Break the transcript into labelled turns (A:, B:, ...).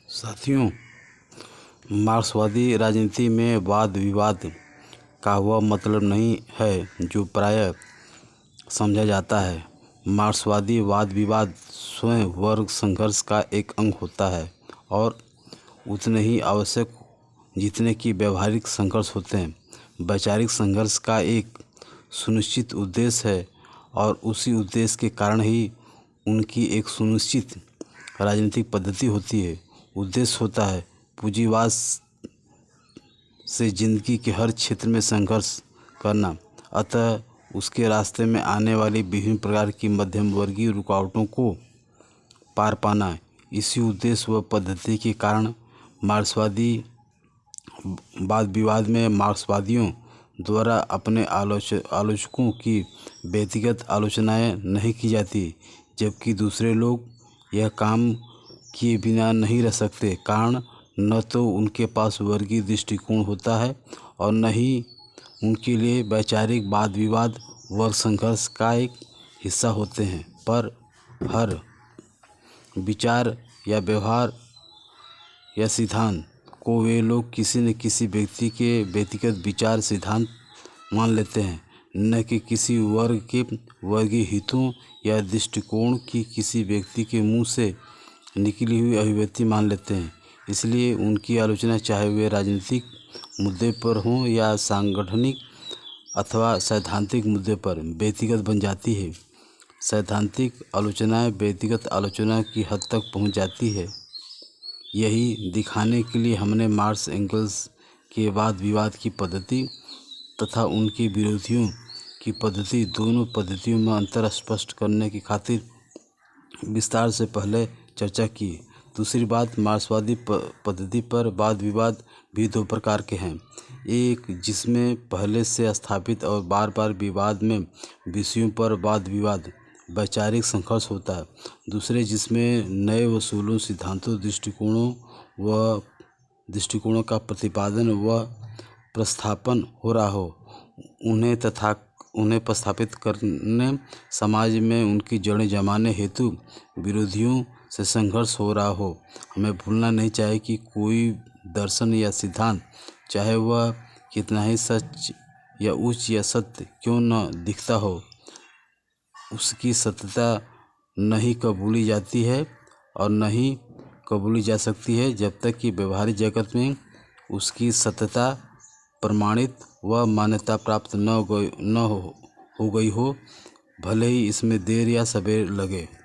A: साथियों, मार्क्सवादी राजनीति में वाद विवाद का वह मतलब नहीं है जो प्रायः समझा जाता है। मार्क्सवादी वाद विवाद स्वयं वर्ग संघर्ष का एक अंग होता है और उतने ही आवश्यक जितने कि व्यवहारिक संघर्ष होते हैं। वैचारिक संघर्ष का एक सुनिश्चित उद्देश्य है और उसी उद्देश्य के कारण ही उनकी एक सुनिश्चित राजनीतिक पद्धति होती है। उद्देश्य होता है पूंजीवाद से जिंदगी के हर क्षेत्र में संघर्ष करना, अतः उसके रास्ते में आने वाली विभिन्न प्रकार की मध्यम वर्गीय रुकावटों को पार पाना। इसी उद्देश्य व पद्धति के कारण मार्क्सवादी वाद विवाद में मार्क्सवादियों द्वारा अपने आलोचकों की व्यक्तिगत आलोचनाएं नहीं की जाती, जबकि दूसरे लोग यह काम किए बिना नहीं रह सकते। कारण न तो उनके पास वर्गीय दृष्टिकोण होता है और न ही उनके लिए वैचारिक वाद विवाद वर्ग संघर्ष का एक हिस्सा होते हैं। पर हर विचार या व्यवहार या सिद्धांत को वे लोग किसी न किसी व्यक्ति के व्यक्तिगत विचार सिद्धांत मान लेते हैं, न कि किसी वर्ग के वर्गीय हितों या दृष्टिकोण की किसी व्यक्ति के मुंह से निकली हुई अभिव्यक्ति मान लेते हैं। इसलिए उनकी आलोचना चाहे वे राजनीतिक मुद्दे पर हों या सांगठनिक अथवा सैद्धांतिक मुद्दे पर व्यक्तिगत बन जाती है। सैद्धांतिक आलोचनाएं व्यक्तिगत आलोचना की हद तक पहुंच जाती है। यही दिखाने के लिए हमने मार्क्स एंगल्स के वाद विवाद की पद्धति तथा उनके विरोधियों की पद्धति, दोनों पद्धतियों में अंतर स्पष्ट करने की खातिर विस्तार से पहले चर्चा की। दूसरी बात, मार्क्सवादी पद्धति पर वाद विवाद भी दो प्रकार के हैं। एक जिसमें पहले से स्थापित और बार बार विवाद में विषयों पर वाद विवाद वैचारिक संघर्ष होता है। दूसरे जिसमें नए वसूलों सिद्धांतों दृष्टिकोणों का प्रतिपादन व प्रस्थापन हो रहा हो, उन्हें प्रस्थापित करने समाज में उनकी जड़ें जमाने हेतु विरोधियों से संघर्ष हो रहा हो। हमें भूलना नहीं चाहिए कि कोई दर्शन या सिद्धांत, चाहे वह कितना ही सच या उच्च या सत्य क्यों न दिखता हो, उसकी सत्यता नहीं कबूली जाती है और नहीं कबूली जा सकती है जब तक कि व्यवहारिक जगत में उसकी सत्यता प्रमाणित व मान्यता प्राप्त न हो गई हो, भले ही इसमें देर या सवेर लगे।